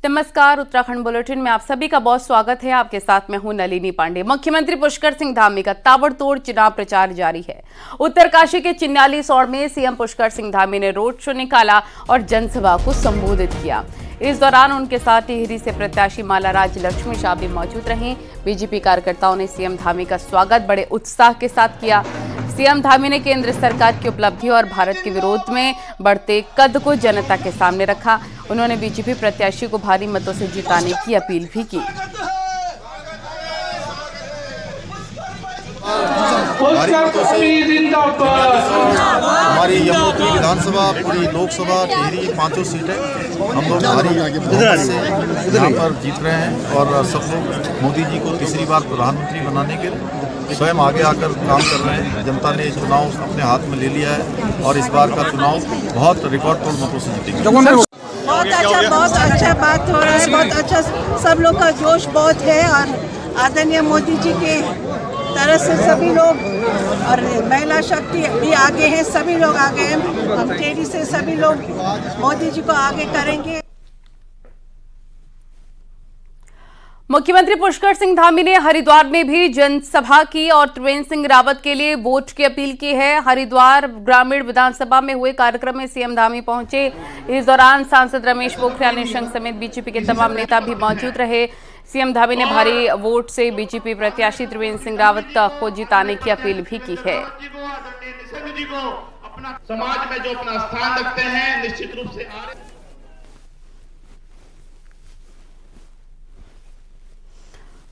नमस्कार, उत्तराखंड बुलेटिन में आप सभी का बहुत स्वागत है। आपके साथ मैं हूं नलिनी पांडे। मुख्यमंत्री पुष्कर सिंह धामी का ताबड़तोड़ चुनाव प्रचार जारी है। उत्तरकाशी के चिन्याली सौड़ में सीएम पुष्कर सिंह धामी ने रोड शो निकाला और जनसभा को संबोधित किया। इस दौरान उनके साथ टिहरी से प्रत्याशी माला राज लक्ष्मी शाह भी मौजूद रहीं। बीजेपी कार्यकर्ताओं ने सीएम धामी का स्वागत बड़े उत्साह के साथ किया। सीएम धामी ने केंद्र सरकार की उपलब्धि और भारत के विरोध में बढ़ते कद को जनता के सामने रखा। उन्होंने बीजेपी प्रत्याशी को भारी मतों से जिताने की अपील भी की। हमारी यमुनोत्री विधानसभा, पूरी लोकसभा, टिहरी, 5 सीटें हम लोग भारी बहुमत से यहाँ पर जीत रहे हैं और सब लोग मोदी जी को तीसरी बार प्रधानमंत्री बनाने के लिए स्वयं आगे आकर काम कर रहे हैं। जनता ने चुनाव अपने हाथ में ले लिया है और इस बार का चुनाव बहुत रिकॉर्ड तोड़ मतों से जीतेंगे। बहुत अच्छा बात हो रहा है, बहुत अच्छा, सब लोग का जोश बहुत है और आदरणीय मोदी जी के तरह से सभी लोग और महिला शक्ति भी आगे हैं, सभी लोग आगे हैं। हम टिहरी से सभी लोग मोदी जी को आगे करेंगे। मुख्यमंत्री पुष्कर सिंह धामी ने हरिद्वार में भी जनसभा की और त्रिवेंद्र सिंह रावत के लिए वोट की अपील की है। हरिद्वार ग्रामीण विधानसभा में हुए कार्यक्रम में सीएम धामी पहुंचे। इस दौरान सांसद रमेश पोखरियाल निशंक समेत बीजेपी के तमाम नेता भी मौजूद रहे। सीएम धामी ने भारी वोट से बीजेपी प्रत्याशी त्रिवेंद्र सिंह रावत को जिताने की अपील भी की है। समाज में जो अपना स्थान रखते हैं, निश्चित रूप से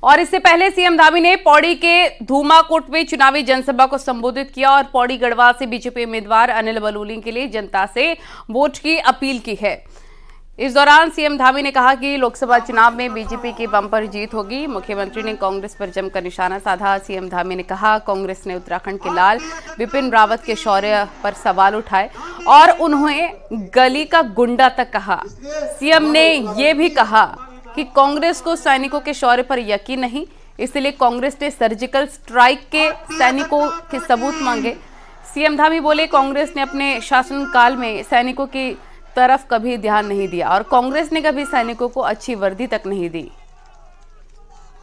और इससे पहले सीएम धामी ने पौड़ी के धूमाकोट में चुनावी जनसभा को संबोधित किया और पौड़ी गढ़वाल से बीजेपी उम्मीदवार अनिल बलूनी के लिए जनता से वोट की अपील की है। इस दौरान सीएम धामी ने कहा कि लोकसभा चुनाव में बीजेपी की बम्पर जीत होगी। मुख्यमंत्री ने कांग्रेस पर जमकर निशाना साधा। सीएम धामी ने कहा, कांग्रेस ने उत्तराखंड के लाल बिपिन रावत के शौर्य पर सवाल उठाए और उन्हें गली का गुंडा तक कहा। सीएम ने यह भी कहा कि कांग्रेस को सैनिकों के शौर्य पर यकीन नहीं, इसलिए कांग्रेस ने सर्जिकल स्ट्राइक के सैनिकों के सबूत मांगे। सीएम धामी बोले, कांग्रेस ने अपने शासनकाल में सैनिकों की तरफ कभी ध्यान नहीं दिया और कांग्रेस ने कभी सैनिकों को अच्छी वर्दी तक नहीं दी।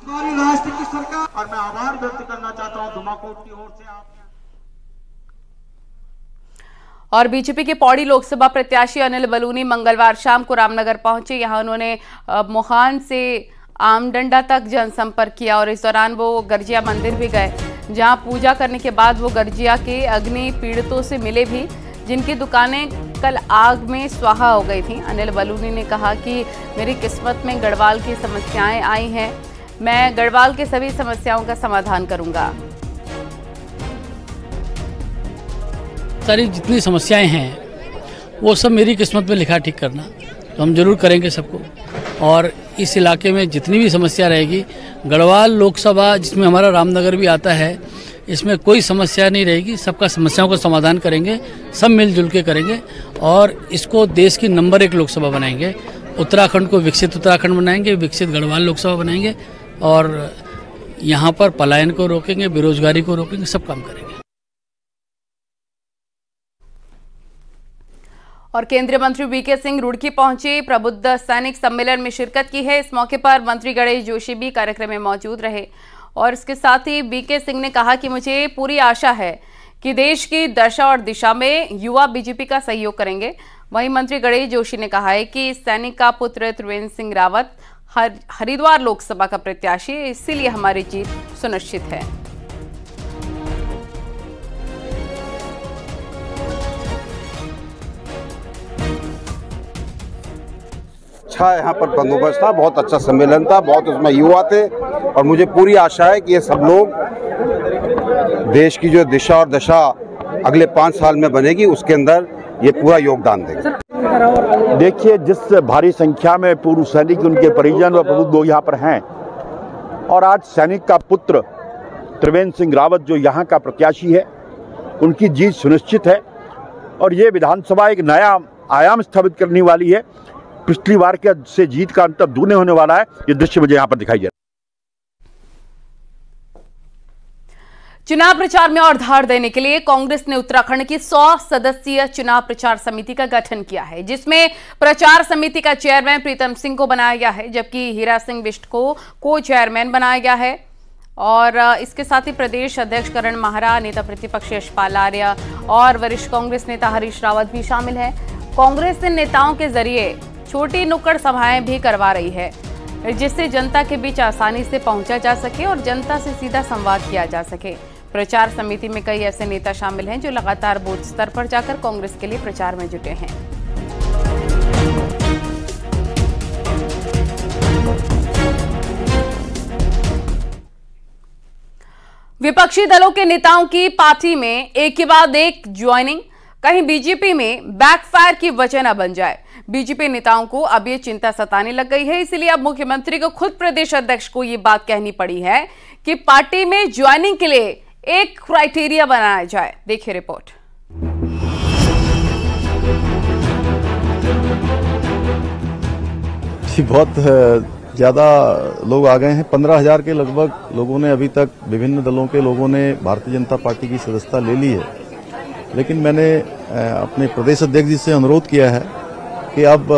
हमारी राष्ट्र की सरकार और मैं आभार व्यक्त करना चाहता हूं धुमाकोट की ओर से और बीजेपी के पौड़ी लोकसभा प्रत्याशी अनिल बलूनी मंगलवार शाम को रामनगर पहुंचे। यहां उन्होंने मोहान से आमडंडा तक जनसंपर्क किया और इस दौरान वो गर्जिया मंदिर भी गए, जहां पूजा करने के बाद वो गर्जिया के अग्नि पीड़ितों से मिले भी, जिनकी दुकानें कल आग में स्वाहा हो गई थी। अनिल बलूनी ने कहा कि मेरी किस्मत में गढ़वाल की समस्याएं आई हैं, मैं गढ़वाल के सभी समस्याओं का समाधान करूंगा। सारी जितनी समस्याएं हैं वो सब मेरी किस्मत में लिखा ठीक करना, तो हम जरूर करेंगे सबको। और इस इलाके में जितनी भी समस्या रहेगी, गढ़वाल लोकसभा जिसमें हमारा रामनगर भी आता है, इसमें कोई समस्या नहीं रहेगी। सबका समस्याओं का समाधान करेंगे, सब मिलजुल के करेंगे और इसको देश की नंबर 1 लोकसभा बनाएंगे। उत्तराखंड को विकसित उत्तराखंड बनाएंगे, विकसित गढ़वाल लोकसभा बनाएंगे और यहाँ पर पलायन को रोकेंगे, बेरोजगारी को रोकेंगे, सब काम करेंगे। और केंद्रीय मंत्री वीके सिंह रुड़की पहुंचे, प्रबुद्ध सैनिक सम्मेलन में शिरकत की है। इस मौके पर मंत्री गणेश जोशी भी कार्यक्रम में मौजूद रहे और इसके साथ ही वीके सिंह ने कहा कि मुझे पूरी आशा है कि देश की दशा और दिशा में युवा बीजेपी का सहयोग करेंगे। वहीं मंत्री गणेश जोशी ने कहा है कि सैनिक का पुत्र त्रिवेंद्र सिंह रावत हरिद्वार लोकसभा का प्रत्याशी है, इसीलिए हमारी जीत सुनिश्चित है। अच्छा यहाँ पर बंदोबस्त था, बहुत अच्छा सम्मेलन था, बहुत उसमें युवा थे और मुझे पूरी आशा है कि ये सब लोग देश की जो दिशा और दशा अगले 5 साल में बनेगी, उसके अंदर ये पूरा योगदान देंगे। देखिए, जिस भारी संख्या में पूर्व सैनिक, उनके परिजन और प्रबुद्ध लोग यहाँ पर हैं और आज सैनिक का पुत्र त्रिवेंद्र सिंह रावत जो यहाँ का प्रत्याशी है, उनकी जीत सुनिश्चित है और ये विधानसभा एक नया आयाम स्थापित करने वाली है। पिछली बार के से जीत का अंतर दूने होने वाला है, ये दृश्य मुझे यहाँ पर दिखाई दे रहा है। चुनाव प्रचार में और धार देने के लिए कांग्रेस ने उत्तराखंड की 100 सदस्यीय चुनाव प्रचार समिति का गठन किया है, जिसमें प्रचार समिति का चेयरमैन प्रीतम सिंह को बनाया गया है, जबकि हीरा सिंह बिष्ट को चेयरमैन बनाया गया है। और इसके साथ ही प्रदेश अध्यक्ष करण माहरा, नेता प्रतिपक्ष यशपाल आर्य और वरिष्ठ कांग्रेस नेता हरीश रावत भी शामिल हैं। कांग्रेस इन नेताओं के जरिए छोटी नुक्कड़ सभाएं भी करवा रही है, जिससे जनता के बीच आसानी से पहुंचा जा सके और जनता से सीधा संवाद किया जा सके। प्रचार समिति में कई ऐसे नेता शामिल हैं जो लगातार बूथ स्तर पर जाकर कांग्रेस के लिए प्रचार में जुटे हैं। विपक्षी दलों के नेताओं की पार्टी में एक के बाद एक ज्वाइनिंग, कहीं बीजेपी में बैकफायर की वजह न बन जाए। बीजेपी नेताओं को अब ये चिंता सताने लग गई है, इसलिए अब मुख्यमंत्री को खुद प्रदेश अध्यक्ष को ये बात कहनी पड़ी है कि पार्टी में ज्वाइनिंग के लिए एक क्राइटेरिया बनाया जाए। देखिए रिपोर्ट। बहुत ज़्यादा लोग आ गए हैं, 15,000 के लगभग लोगों ने अभी तक, विभिन्न दलों के लोगों ने भारतीय जनता पार्टी की सदस्यता ले ली है। लेकिन मैंने अपने प्रदेश अध्यक्ष जी से अनुरोध किया है कि अब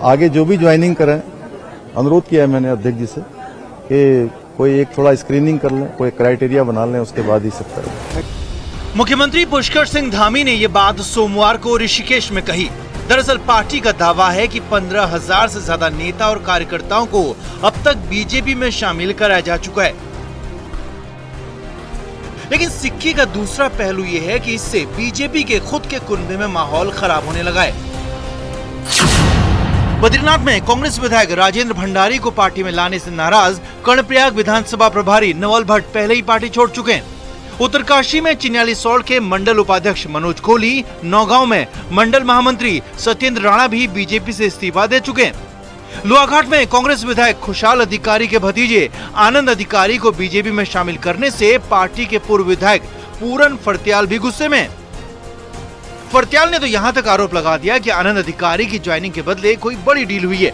आगे जो भी ज्वाइनिंग करें, अनुरोध किया है मैंने अध्यक्ष जी से कि कोई एक थोड़ा स्क्रीनिंग कर लें, कोई क्राइटेरिया बना लें, उसके बाद ही सब करें। मुख्यमंत्री पुष्कर सिंह धामी ने ये बात सोमवार को ऋषिकेश में कही। दरअसल पार्टी का दावा है कि 15,000 से ज्यादा नेता और कार्यकर्ताओं को अब तक बीजेपी में शामिल कराया जा चुका है। लेकिन सिक्के का दूसरा पहलू ये है कि इससे बीजेपी के खुद के कुनबे में माहौल खराब होने लगा है। बद्रीनाथ में कांग्रेस विधायक राजेंद्र भंडारी को पार्टी में लाने से नाराज कर्णप्रयाग विधानसभा प्रभारी नवल भट्ट पहले ही पार्टी छोड़ चुके हैं। उत्तरकाशी में चिन्यालीसौड़ के मंडल उपाध्यक्ष मनोज कोहली, नौगांव में मंडल महामंत्री सत्येंद्र राणा भी बीजेपी से इस्तीफा दे चुके हैं। लोहाघाट में कांग्रेस विधायक खुशहाल अधिकारी के भतीजे आनंद अधिकारी को बीजेपी में शामिल करने से पार्टी के पूर्व विधायक पूरन फर्त्याल भी गुस्से में। फर्त्याल ने तो यहां तक आरोप लगा दिया कि आनंद अधिकारी की ज्वाइनिंग के बदले कोई बड़ी डील हुई है।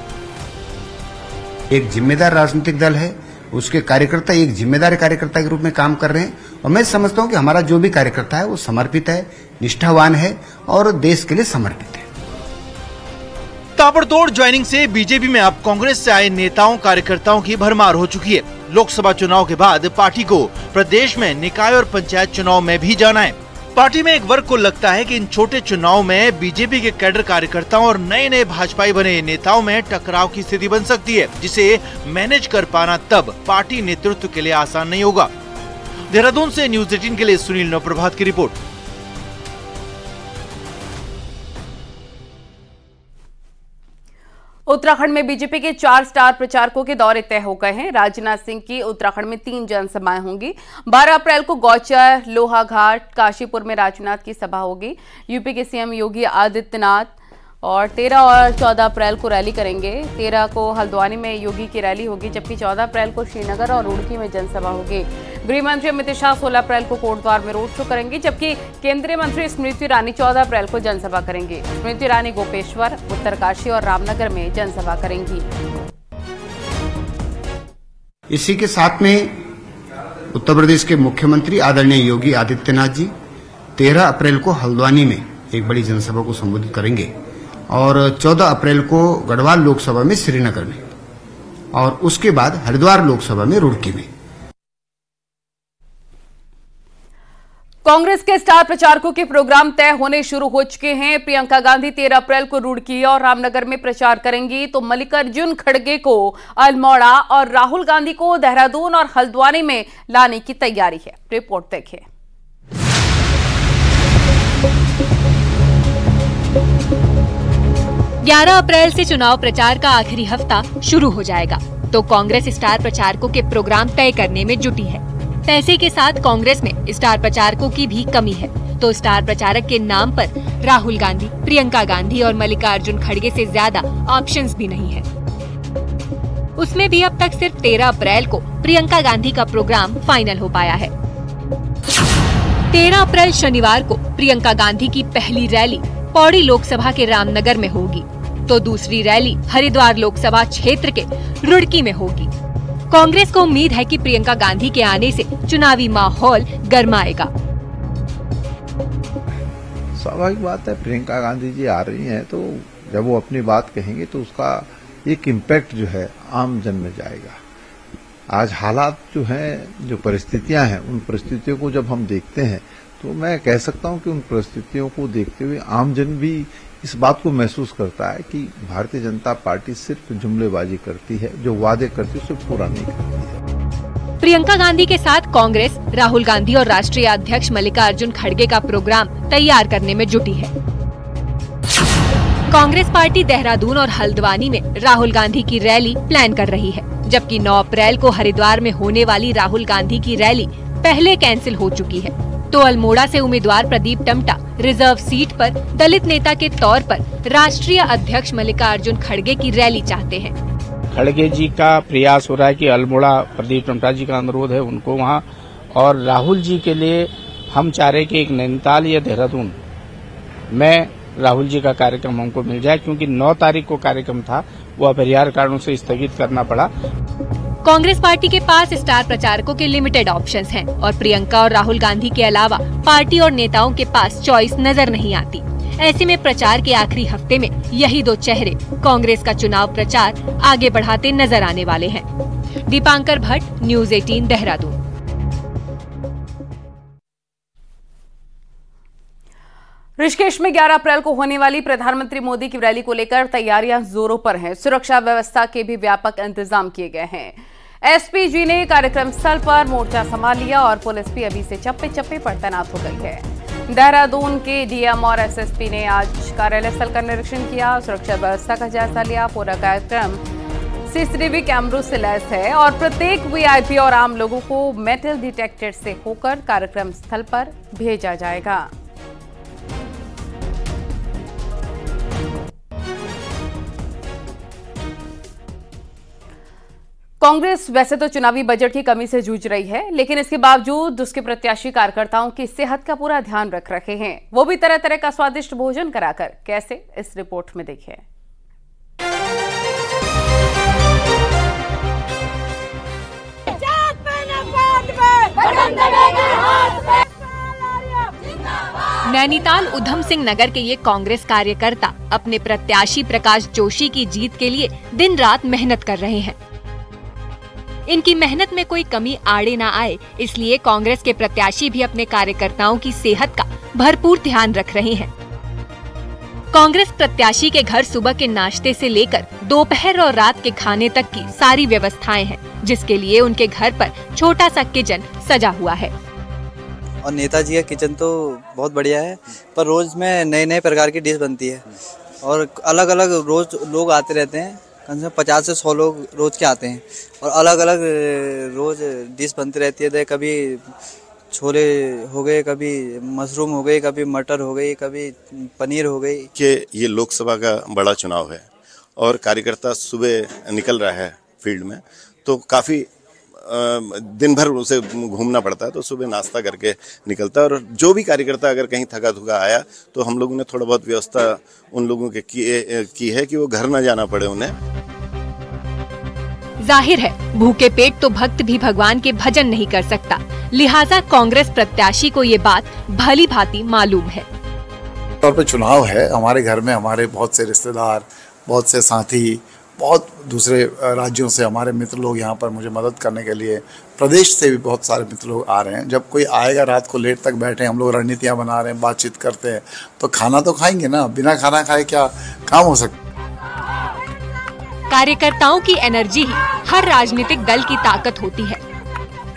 एक जिम्मेदार राजनीतिक दल है, उसके कार्यकर्ता एक जिम्मेदार कार्यकर्ता के रूप में काम कर रहे हैं और मैं समझता हूं कि हमारा जो भी कार्यकर्ता है वो समर्पित है, निष्ठावान है और देश के लिए समर्पित है। ताबड़तोड़ ज्वाइनिंग से बीजेपी में अब कांग्रेस से आए नेताओं कार्यकर्ताओं की भरमार हो चुकी है। लोकसभा चुनाव के बाद पार्टी को प्रदेश में निकाय और पंचायत चुनाव में भी जाना है। पार्टी में एक वर्ग को लगता है कि इन छोटे चुनाव में बीजेपी के कैडर कार्यकर्ताओं और नए नए भाजपाई बने नेताओं में टकराव की स्थिति बन सकती है, जिसे मैनेज कर पाना तब पार्टी नेतृत्व के लिए आसान नहीं होगा। देहरादून से न्यूज 18 के लिए सुनील नवप्रभात की रिपोर्ट। उत्तराखंड में बीजेपी के 4 स्टार प्रचारकों के दौरे तय हो गए हैं। राजनाथ सिंह की उत्तराखंड में 3 जनसभाएं होंगी। 12 अप्रैल को गौचर, लोहाघाट, काशीपुर में राजनाथ की सभा होगी। यूपी के सीएम योगी आदित्यनाथ और 13 और 14 अप्रैल को रैली करेंगे। 13 को हल्द्वानी में योगी की रैली होगी, जबकि 14 अप्रैल को श्रीनगर और रुड़की में जनसभा होगी। गृह मंत्री अमित शाह 16 अप्रैल को कोटद्वार में रोड शो करेंगे, जबकि केंद्रीय मंत्री स्मृति ईरानी 14 अप्रैल को जनसभा करेंगी। स्मृति ईरानी गोपेश्वर, उत्तरकाशी और रामनगर में जनसभा करेंगी। इसी के साथ में उत्तर प्रदेश के मुख्यमंत्री आदरणीय योगी आदित्यनाथ जी 13 अप्रैल को हल्द्वानी में एक बड़ी जनसभा को संबोधित करेंगे और 14 अप्रैल को गढ़वाल लोकसभा में श्रीनगर में और उसके बाद हरिद्वार लोकसभा में रुड़की में। कांग्रेस के स्टार प्रचारकों के प्रोग्राम तय होने शुरू हो चुके हैं। प्रियंका गांधी 13 अप्रैल को रुड़की और रामनगर में प्रचार करेंगी, तो मल्लिकार्जुन खड़गे को अल्मोड़ा और राहुल गांधी को देहरादून और हल्द्वानी में लाने की तैयारी है। रिपोर्ट देखिए। 11 अप्रैल से चुनाव प्रचार का आखिरी हफ्ता शुरू हो जाएगा, तो कांग्रेस स्टार प्रचारकों के प्रोग्राम तय करने में जुटी है। पैसे के साथ कांग्रेस में स्टार प्रचारकों की भी कमी है, तो स्टार प्रचारक के नाम पर राहुल गांधी, प्रियंका गांधी और मल्लिकार्जुन खड़गे से ज्यादा ऑप्शंस भी नहीं है। उसमें भी अब तक सिर्फ 13 अप्रैल को प्रियंका गांधी का प्रोग्राम फाइनल हो पाया है। 13 अप्रैल शनिवार को प्रियंका गांधी की पहली रैली पौड़ी लोकसभा के रामनगर में होगी, तो दूसरी रैली हरिद्वार लोकसभा क्षेत्र के रुड़की में होगी। कांग्रेस को उम्मीद है कि प्रियंका गांधी के आने से चुनावी माहौल गर्माएगा। स्वाभाविक बात है, प्रियंका गांधी जी आ रही हैं तो जब वो अपनी बात कहेंगे तो उसका एक इम्पैक्ट जो है आम जन में जाएगा। आज हालात जो हैं, जो परिस्थितियां हैं, उन परिस्थितियों को जब हम देखते हैं तो मैं कह सकता हूं कि उन परिस्थितियों को देखते हुए आम जन भी इस बात को महसूस करता है कि भारतीय जनता पार्टी सिर्फ जुमलेबाजी करती है, जो वादे करती है उसे पूरा नहीं करती है। प्रियंका गांधी के साथ कांग्रेस राहुल गांधी और राष्ट्रीय अध्यक्ष मल्लिकार्जुन खड़गे का प्रोग्राम तैयार करने में जुटी है। कांग्रेस पार्टी देहरादून और हल्द्वानी में राहुल गांधी की रैली प्लान कर रही है, जबकि 9 अप्रैल को हरिद्वार में होने वाली राहुल गांधी की रैली पहले कैंसिल हो चुकी है। तो अल्मोड़ा से उम्मीदवार प्रदीप टम्टा रिजर्व सीट पर दलित नेता के तौर पर राष्ट्रीय अध्यक्ष मल्लिकार्जुन खड़गे की रैली चाहते हैं। खड़गे जी का प्रयास हो रहा है कि अल्मोड़ा प्रदीप टम्टा जी का अनुरोध है उनको वहाँ, और राहुल जी के लिए हम चाह रहे कि एक नैनीताल या देहरादून में राहुल जी का कार्यक्रम हमको मिल जाए, क्योंकि 9 तारीख को कार्यक्रम था, वो अपरिहार्य कारणों से स्थगित करना पड़ा। कांग्रेस पार्टी के पास स्टार प्रचारकों के लिमिटेड ऑप्शंस हैं और प्रियंका और राहुल गांधी के अलावा पार्टी और नेताओं के पास चॉइस नजर नहीं आती। ऐसे में प्रचार के आखिरी हफ्ते में यही 2 चेहरे कांग्रेस का चुनाव प्रचार आगे बढ़ाते नजर आने वाले हैं। दीपांकर भट्ट, न्यूज़ 18 देहरादून। ऋषिकेश में 11 अप्रैल को होने वाली प्रधानमंत्री मोदी की रैली को लेकर तैयारियां जोरों पर हैं। सुरक्षा व्यवस्था के भी व्यापक इंतजाम किए गए हैं। एसपीजी ने कार्यक्रम स्थल पर मोर्चा संभाल लिया और पुलिस भी अभी से चप्पे चप्पे पर तैनात हो गई है। देहरादून के डीएम और एसएसपी ने आज कार्यालय स्थल का निरीक्षण किया, सुरक्षा व्यवस्था का जायजा लिया। पूरा कार्यक्रम सीसीटीवी कैमरों से लैस है और प्रत्येक वीआईपी और आम लोगों को मेटल डिटेक्टर से होकर कार्यक्रम स्थल पर भेजा जाएगा। कांग्रेस वैसे तो चुनावी बजट की कमी से जूझ रही है, लेकिन इसके बावजूद उसके प्रत्याशी कार्यकर्ताओं की सेहत का पूरा ध्यान रख रहे हैं, वो भी तरह तरह का स्वादिष्ट भोजन कराकर। कैसे, इस रिपोर्ट में देखिए। नैनीताल उधम सिंह नगर के ये कांग्रेस कार्यकर्ता अपने प्रत्याशी प्रकाश जोशी की जीत के लिए दिन रात मेहनत कर रहे हैं। इनकी मेहनत में कोई कमी आड़े ना आए, इसलिए कांग्रेस के प्रत्याशी भी अपने कार्यकर्ताओं की सेहत का भरपूर ध्यान रख रहे हैं। कांग्रेस प्रत्याशी के घर सुबह के नाश्ते से लेकर दोपहर और रात के खाने तक की सारी व्यवस्थाएं हैं, जिसके लिए उनके घर पर छोटा सा किचन सजा हुआ है। और नेताजी का किचन तो बहुत बढ़िया है, पर रोज में नए नए प्रकार की डिश बनती है और अलग अलग रोज लोग आते रहते हैं। कम से कम 50 से 100 लोग रोज के आते हैं और अलग अलग रोज डिश बनती रहती है। कभी छोले हो गए, कभी मशरूम हो गई, कभी मटर हो गई, कभी पनीर हो गई। कि ये लोकसभा का बड़ा चुनाव है और कार्यकर्ता सुबह निकल रहा है फील्ड में, तो काफ़ी दिन भर उसे घूमना पड़ता है, तो सुबह नाश्ता करके निकलता है। और जो भी कार्यकर्ता अगर कहीं थका थका आया तो हम लोगों ने थोड़ा बहुत व्यवस्था उन लोगों के की है कि वो घर ना जाना पड़े उन्हें। जाहिर है भूखे पेट तो भक्त भी भगवान के भजन नहीं कर सकता, लिहाजा कांग्रेस प्रत्याशी को ये बात भली भांति मालूम है। तौर पे चुनाव है, हमारे घर में हमारे बहुत से रिश्तेदार, बहुत से साथी, बहुत दूसरे राज्यों से हमारे मित्र लोग यहाँ पर मुझे मदद करने के लिए, प्रदेश से भी बहुत सारे मित्र लोग आ रहे हैं। जब कोई आएगा रात को लेट तक बैठे, हम लोग रणनीतियाँ बना रहे हैं, बातचीत करते हैं, तो खाना तो खाएंगे ना, बिना खाना खाए क्या काम हो सकता। कार्यकर्ताओं की एनर्जी ही हर राजनीतिक दल की ताकत होती है।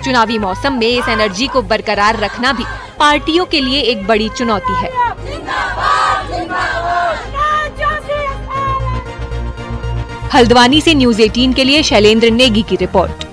चुनावी मौसम में इस एनर्जी को बरकरार रखना भी पार्टियों के लिए एक बड़ी चुनौती है। हल्द्वानी से न्यूज़ 18 के लिए शैलेंद्र नेगी की रिपोर्ट।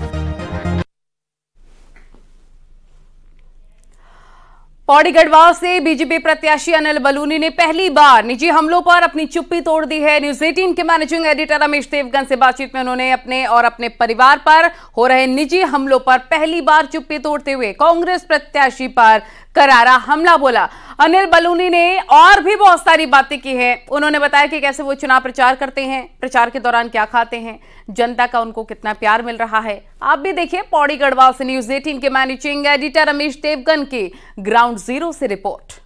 पौड़ी गढ़वाल से बीजेपी प्रत्याशी अनिल बलूनी ने पहली बार निजी हमलों पर अपनी चुप्पी तोड़ दी है। न्यूज़ 18 के मैनेजिंग एडिटर रमेश देवगन से बातचीत में उन्होंने अपने और अपने परिवार पर हो रहे निजी हमलों पर पहली बार चुप्पी तोड़ते हुए कांग्रेस प्रत्याशी पर करारा हमला बोला। अनिल बलूनी ने और भी बहुत सारी बातें की हैं। उन्होंने बताया कि कैसे वो चुनाव प्रचार करते हैं, प्रचार के दौरान क्या खाते हैं, जनता का उनको कितना प्यार मिल रहा है। आप भी देखिए पौड़ी गढ़वाल से न्यूज़ 18 के मैनेजिंग एडिटर रमेश देवगन की ग्राउंड जीरो से रिपोर्ट।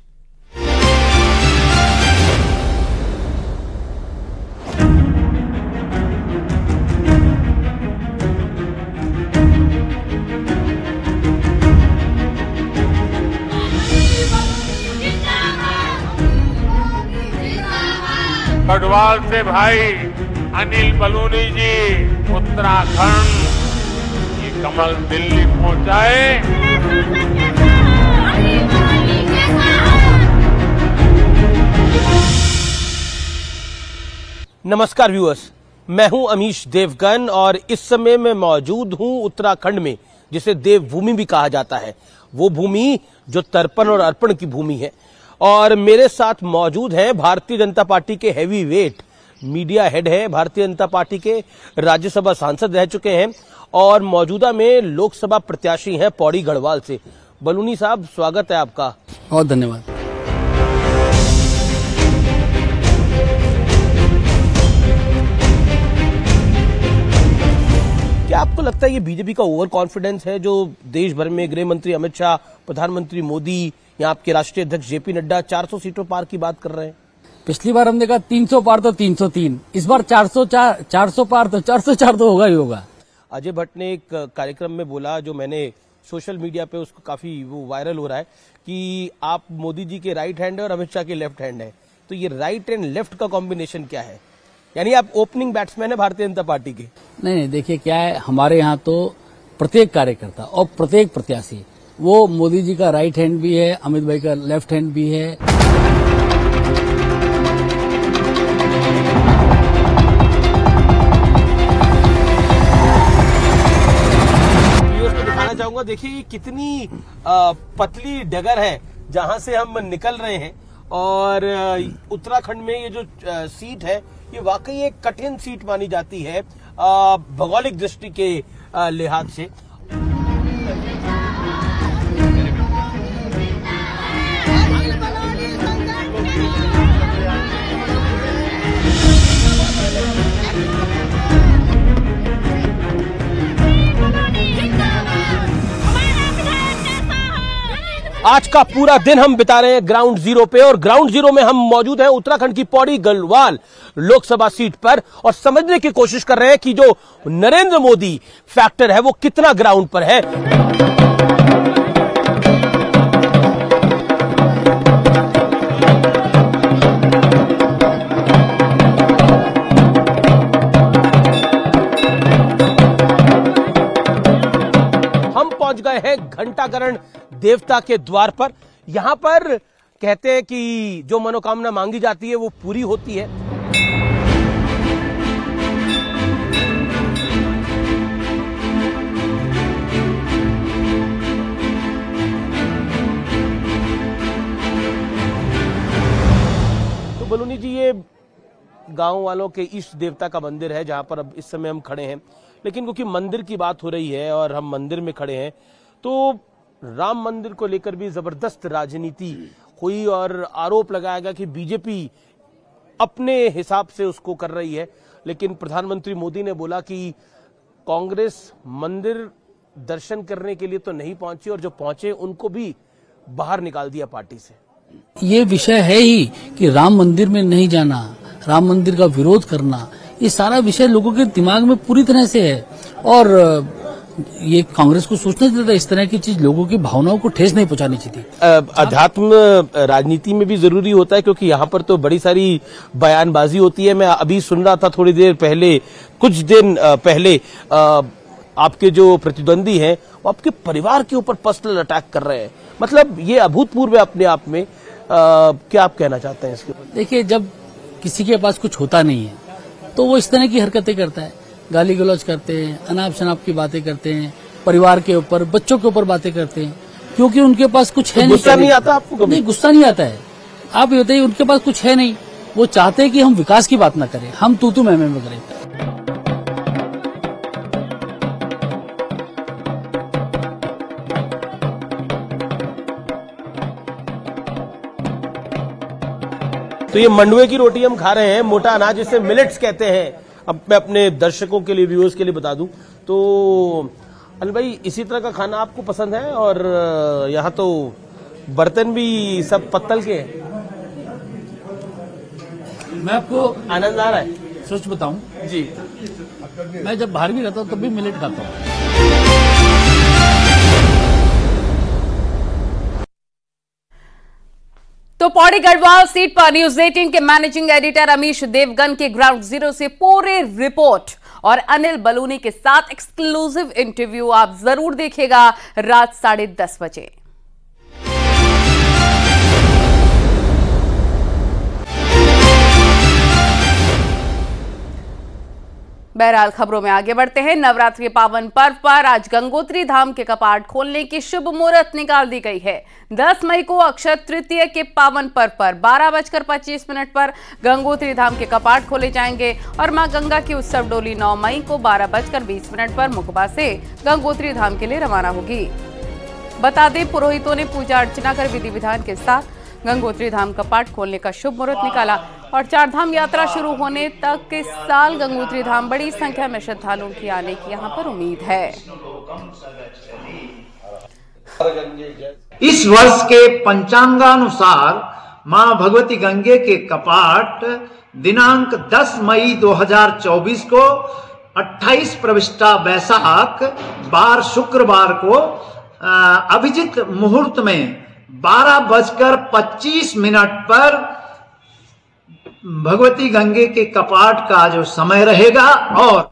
गढ़वाल से भाई अनिल बलूनी जी उत्तराखंड, ये कमल दिल्ली पहुंचाए। नमस्कार व्यूअर्स, मैं हूं अमीश देवगन और इस समय मैं मौजूद हूं उत्तराखंड में, जिसे देवभूमि भी कहा जाता है। वो भूमि जो तर्पण और अर्पण की भूमि है। और मेरे साथ मौजूद हैं भारतीय जनता पार्टी के हैवी वेट मीडिया हेड है, भारतीय जनता पार्टी के राज्यसभा सांसद रह चुके हैं और मौजूदा में लोकसभा प्रत्याशी हैं पौड़ी गढ़वाल से। बलूनी साहब, स्वागत है आपका। बहुत धन्यवाद। क्या आपको लगता है ये बीजेपी का ओवर कॉन्फिडेंस है जो देश भर में गृह मंत्री अमित शाह, प्रधानमंत्री मोदी या आपके राष्ट्रीय अध्यक्ष जेपी नड्डा 400 सीटों पार की बात कर रहे हैं? पिछली बार हमने कहा 300 पार तो 303, इस बार 400 पार तो 404 तो होगा ही होगा। अजय भट्ट ने एक कार्यक्रम में बोला, जो मैंने सोशल मीडिया पे उसको काफी वो वायरल हो रहा है, कि आप मोदी जी के राइट हैंड है और अमित शाह के लेफ्ट हैंड है। तो ये राइट एंड लेफ्ट का कॉम्बिनेशन क्या है? यानी आप ओपनिंग बैट्समैन है भारतीय जनता पार्टी के? नहीं, देखिए क्या है, हमारे यहाँ तो प्रत्येक कार्यकर्ता और प्रत्येक प्रत्याशी वो मोदी जी का राइट हैंड भी है, अमित भाई का लेफ्ट हैंड भी है। दिखाना चाहूंगा, देखिए ये कितनी पतली डगर है जहां से हम निकल रहे हैं। और उत्तराखंड में ये जो सीट है, ये वाकई एक कठिन सीट मानी जाती है भौगोलिक दृष्टि के लिहाज से। आज का पूरा दिन हम बिता रहे हैं ग्राउंड जीरो पे, और ग्राउंड जीरो में हम मौजूद हैं उत्तराखंड की पौड़ी गढ़वाल लोकसभा सीट पर, और समझने की कोशिश कर रहे हैं कि जो नरेंद्र मोदी फैक्टर है वो कितना ग्राउंड पर है। हम पहुंच गए हैं घंटाकरण देवता के द्वार पर। यहां पर कहते हैं कि जो मनोकामना मांगी जाती है वो पूरी होती है। तो बलूनी जी, ये गांव वालों के इष्ट देवता का मंदिर है जहां पर अब इस समय हम खड़े हैं, लेकिन क्योंकि मंदिर की बात हो रही है और हम मंदिर में खड़े हैं, तो राम मंदिर को लेकर भी जबरदस्त राजनीति हुई और आरोप लगाया गया कि बीजेपी अपने हिसाब से उसको कर रही है। लेकिन प्रधानमंत्री मोदी ने बोला कि कांग्रेस मंदिर दर्शन करने के लिए तो नहीं पहुंची, और जो पहुंचे उनको भी बाहर निकाल दिया पार्टी से। ये विषय है ही कि राम मंदिर में नहीं जाना, राम मंदिर का विरोध करना, ये सारा विषय लोगों के दिमाग में पूरी तरह से है। और ये कांग्रेस को सोचना चाहिए था, इस तरह की चीज लोगों की भावनाओं को ठेस नहीं पहुंचानी चाहिए। अध्यात्म राजनीति में भी जरूरी होता है, क्योंकि यहाँ पर तो बड़ी सारी बयानबाजी होती है। मैं अभी सुन रहा था थोड़ी देर पहले, कुछ दिन पहले, आपके जो प्रतिद्वंदी हैं वो आपके परिवार के ऊपर पर्सनल अटैक कर रहे हैं। मतलब ये अभूतपूर्व है अपने आप में। क्या आप कहना चाहते हैं इसके ऊपर? देखिए, जब किसी के पास कुछ होता नहीं है तो वो इस तरह की हरकतें करता है, गाली गलौज करते हैं, अनाप शनाप की बातें करते हैं, परिवार के ऊपर, बच्चों के ऊपर बातें करते हैं, क्योंकि उनके पास कुछ है नहीं। गुस्सा नहीं आता आपको? नहीं, गुस्सा नहीं आता है। आप ये बताइए, उनके पास कुछ है नहीं, वो चाहते हैं कि हम विकास की बात ना करें, हम तू मैं करें। तो ये मंडुए की रोटी हम खा रहे हैं, मोटा अनाज जिसे मिलेट्स कहते हैं। अब मैं अपने दर्शकों के लिए, व्यूअर्स के लिए बता दूं तो अनिल भाई, इसी तरह का खाना आपको पसंद है? और यहाँ तो बर्तन भी सब पत्तल के हैं। मैं आपको आनंद आ रहा है? सच बताऊं जी, मैं जब बाहर भी रहता हूँ तब भी मिलेट खाता हूँ। तो पौड़ी गढ़वाल सीट पर न्यूज 18 के मैनेजिंग एडिटर अमीश देवगन के ग्राउंड जीरो से पूरे रिपोर्ट और अनिल बलूनी के साथ एक्सक्लूसिव इंटरव्यू आप जरूर देखिएगा रात 10:30 बजे। बहरहाल खबरों में आगे बढ़ते हैं। नवरात्रि के पावन पर्व पर आज गंगोत्री धाम के कपाट खोलने की शुभ मुहूर्त निकाल दी गई है। 10 मई को अक्षय तृतीया के पावन पर्व पर 12:25 पर गंगोत्री धाम के कपाट खोले जाएंगे और मां गंगा की उत्सव डोली 9 मई को 12:20 पर मुकबा से गंगोत्री धाम के लिए रवाना होगी। बता दें, पुरोहितों ने पूजा अर्चना कर विधि विधान के साथ गंगोत्री धाम कपाट खोलने का शुभ मुहूर्त निकाला और चारधाम यात्रा शुरू होने तक इस साल गंगोत्री धाम बड़ी संख्या में श्रद्धालुओं की आने की यहां पर उम्मीद है। इस वर्ष के पंचांगानुसार मां भगवती गंगे के कपाट दिनांक 10 मई 2024 को 28 प्रविष्टा वैशाख बार शुक्रवार को अभिजित मुहूर्त में 12:25 पर भगवती गंगे के कपाट का जो समय रहेगा। और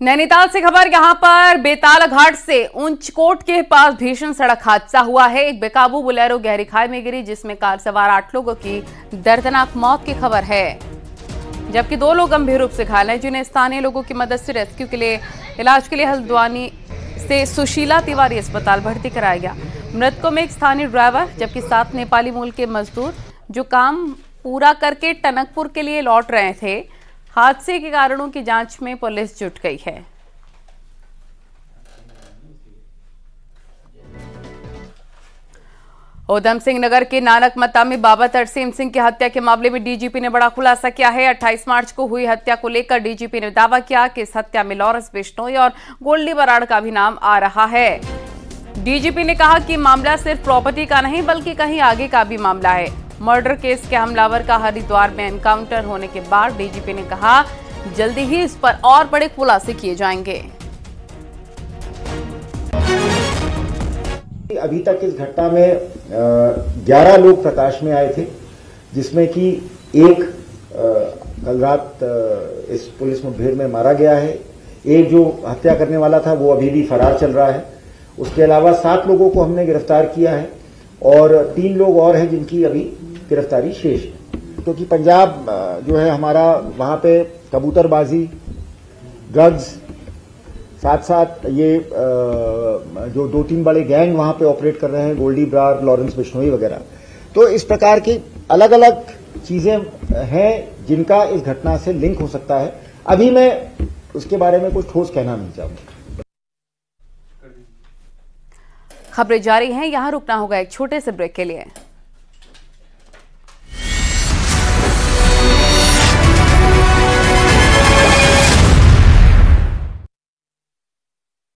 नैनीताल से खबर, यहां पर बेताल घाट से ऊंचकोट के पास भीषण सड़क हादसा हुआ है। एक बेकाबू बोलेरो गहरी खाई में गिरी जिसमें कार सवार 8 लोगों की दर्दनाक मौत की खबर है, जबकि 2 लोग गंभीर रूप से घायल हैं जिन्हें स्थानीय लोगों की मदद से रेस्क्यू के लिए इलाज के लिए हल्द्वानी से सुशीला तिवारी अस्पताल भर्ती कराया गया। मृतकों में एक स्थानीय ड्राइवर जबकि 7 नेपाली मूल के मजदूर जो काम पूरा करके टनकपुर के लिए लौट रहे थे। हादसे के कारणों की जांच में पुलिस जुट गई है। उधम सिंह नगर के नानक मत्ता में बाबा तरसेम सिंह की हत्या के मामले में डीजीपी ने बड़ा खुलासा किया है। 28 मार्च को हुई हत्या को लेकर डीजीपी ने दावा किया कि इस हत्या में लॉरेंस बिश्नोई और गोल्डी बराड़ का भी नाम आ रहा है। डीजीपी ने कहा कि मामला सिर्फ प्रॉपर्टी का नहीं बल्कि कहीं आगे का भी मामला है। मर्डर केस के हमलावर का हरिद्वार में एनकाउंटर होने के बाद डीजीपी ने कहा जल्दी ही इस पर और बड़े खुलासे किए जाएंगे। अभी तक इस घटना में 11 लोग प्रकाश में आए थे, जिसमें कि एक कल रात इस पुलिस मुठभेड़ में मारा गया है। एक जो हत्या करने वाला था वो अभी भी फरार चल रहा है। उसके अलावा 7 लोगों को हमने गिरफ्तार किया है और 3 लोग और हैं जिनकी अभी गिरफ्तारी शेष है। क्योंकि पंजाब जो है हमारा, वहां पे कबूतरबाजी, ड्रग्स, साथ साथ ये जो 2-3 बड़े गैंग वहां पे ऑपरेट कर रहे हैं, गोल्डी बराड़, लॉरेंस बिश्नोई वगैरह। तो इस प्रकार की अलग अलग चीजें हैं जिनका इस घटना से लिंक हो सकता है। अभी मैं उसके बारे में कुछ ठोस कहना नहीं चाहूंगा। खबरें जारी हैं, यहां रुकना होगा एक छोटे से ब्रेक के लिए।